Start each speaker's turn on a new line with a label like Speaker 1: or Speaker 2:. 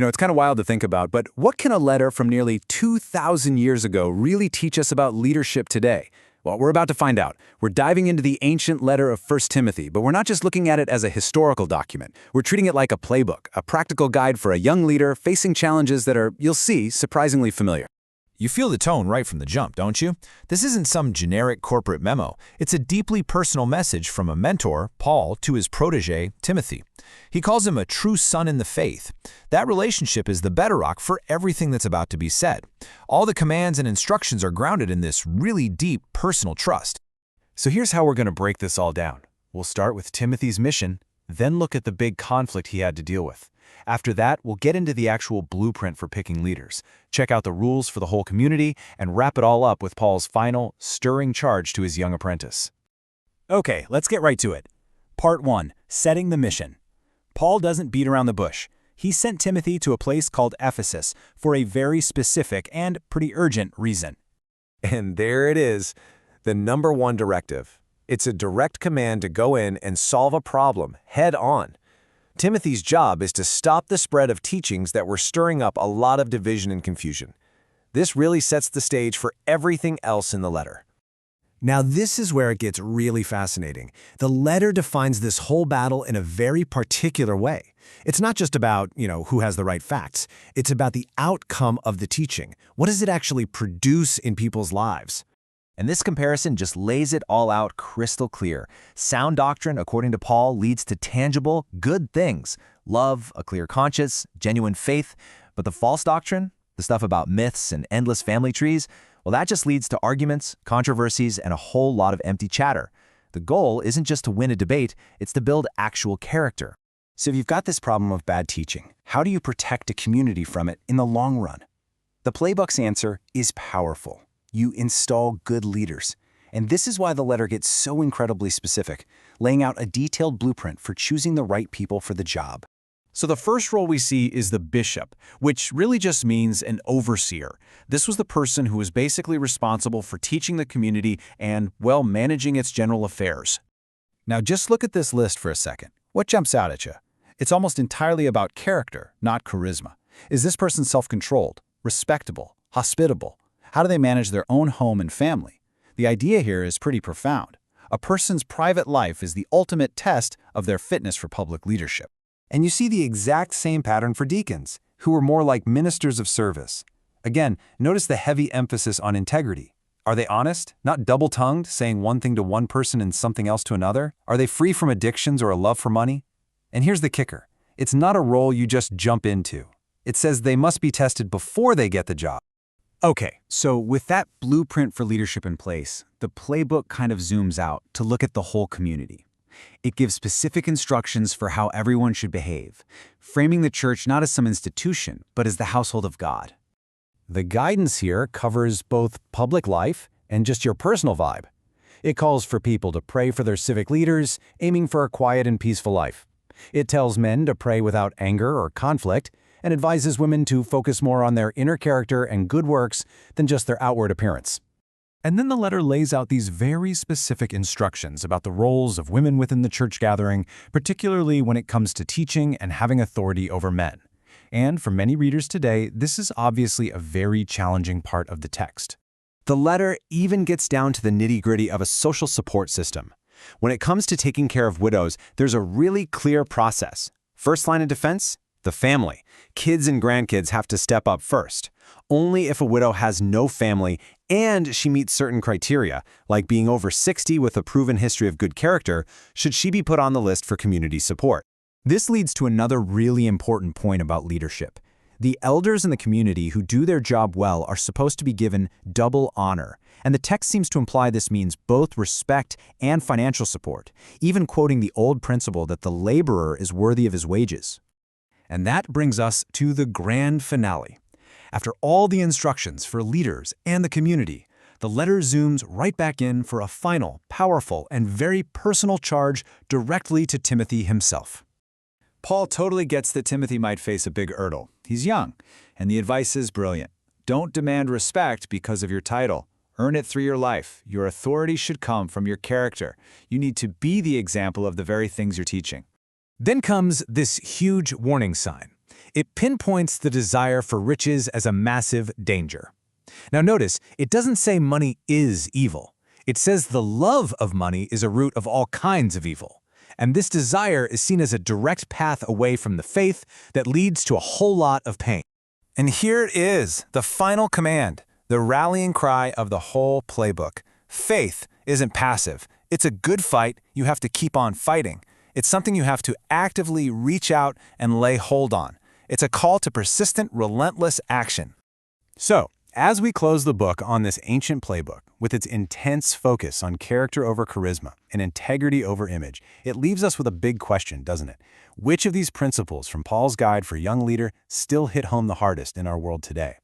Speaker 1: It's kind of wild to think about, but what can a letter from nearly 2,000 years ago really teach us about leadership today? Well, we're about to find out. We're diving into the ancient letter of 1 Timothy, but we're not just looking at it as a historical document. We're treating it like a playbook, a practical guide for a young leader facing challenges that are, you'll see, surprisingly familiar.
Speaker 2: You feel the tone right from the jump, don't you? This isn't some generic corporate memo. It's a deeply personal message from a mentor, Paul, to his protege, Timothy. He calls him a true son in the faith. That relationship is the bedrock for everything that's about to be said. All the commands and instructions are grounded in this really deep personal trust.
Speaker 1: So here's how we're going to break this all down. We'll start with Timothy's mission, then look at the big conflict he had to deal with. After that, we'll get into the actual blueprint for picking leaders, check out the rules for the whole community, and wrap it all up with Paul's final, stirring charge to his young apprentice. Okay, let's get right to it. Part 1. Setting the mission. Paul doesn't beat around the bush. He sent Timothy to a place called Ephesus for a very specific and pretty urgent reason.
Speaker 3: And there it is, the number one directive. It's a direct command to go in and solve a problem head on. Timothy's job is to stop the spread of teachings that were stirring up a lot of division and confusion. This really sets the stage for everything else in the letter.
Speaker 4: Now this is where it gets really fascinating. The letter defines this whole battle in a very particular way. It's not just about, who has the right facts. It's about the outcome of the teaching. What does it actually produce in people's lives?
Speaker 2: And this comparison just lays it all out crystal clear. Sound doctrine, according to Paul, leads to tangible, good things. Love, a clear conscience, genuine faith. But the false doctrine, the stuff about myths and endless family trees, well, that just leads to arguments, controversies, and a whole lot of empty chatter. The goal isn't just to win a debate, it's to build actual character.
Speaker 1: So if you've got this problem of bad teaching, how do you protect a community from it in the long run? The playbook's answer is powerful. You install good leaders. And this is why the letter gets so incredibly specific, laying out a detailed blueprint for choosing the right people for the job. So the first role we see is the bishop, which really just means an overseer. This was the person who was basically responsible for teaching the community and, well, managing its general affairs. Now just look at this list for a second. What jumps out at you? It's almost entirely about character, not charisma. Is this person self-controlled, respectable, hospitable? How do they manage their own home and family? The idea here is pretty profound. A person's private life is the ultimate test of their fitness for public leadership.
Speaker 3: And you see the exact same pattern for deacons, who were more like ministers of service. Again, notice the heavy emphasis on integrity. Are they honest, not double-tongued, saying one thing to one person and something else to another? Are they free from addictions or a love for money? And here's the kicker. It's not a role you just jump into. It says they must be tested before they get the job.
Speaker 1: Okay, so with that blueprint for leadership in place, the playbook kind of zooms out to look at the whole community. It gives specific instructions for how everyone should behave, framing the church not as some institution, but as the household of God.
Speaker 3: The guidance here covers both public life and just your personal vibe. It calls for people to pray for their civic leaders, aiming for a quiet and peaceful life. It tells men to pray without anger or conflict, and advises women to focus more on their inner character and good works than just their outward appearance. And then the letter lays out these very specific instructions about the roles of women within the church gathering, particularly when it comes to teaching and having authority over men. And for many readers today, this is obviously a very challenging part of the text.
Speaker 4: The letter even gets down to the nitty-gritty of a social support system. When it comes to taking care of widows, there's a really clear process. First line of defense? The family. Kids and grandkids have to step up first. Only if a widow has no family and she meets certain criteria, like being over 60 with a proven history of good character, should she be put on the list for community support.
Speaker 1: This leads to another really important point about leadership. The elders in the community who do their job well are supposed to be given double honor, and the text seems to imply this means both respect and financial support, even quoting the old principle that the laborer is worthy of his wages. And that brings us to the grand finale. After all the instructions for leaders and the community, the letter zooms right back in for a final, powerful, and very personal charge directly to Timothy himself. Paul totally gets that Timothy might face a big hurdle. He's young, and the advice is brilliant. Don't demand respect because of your title. Earn it through your life. Your authority should come from your character. You need to be the example of the very things you're teaching. Then comes this huge warning sign.
Speaker 3: It pinpoints the desire for riches as a massive danger. Now notice, it doesn't say money is evil. It says the love of money is a root of all kinds of evil. And this desire is seen as a direct path away from the faith that leads to a whole lot of pain.
Speaker 1: And here it is, the final command, the rallying cry of the whole playbook. Faith isn't passive. It's a good fight you have to keep on fighting. It's something you have to actively reach out and lay hold on. It's a call to persistent, relentless action.
Speaker 4: So, as we close the book on this ancient playbook, with its intense focus on character over charisma and integrity over image, it leaves us with a big question, doesn't it? Which of these principles from Paul's guide for young leader still hit home the hardest in our world today?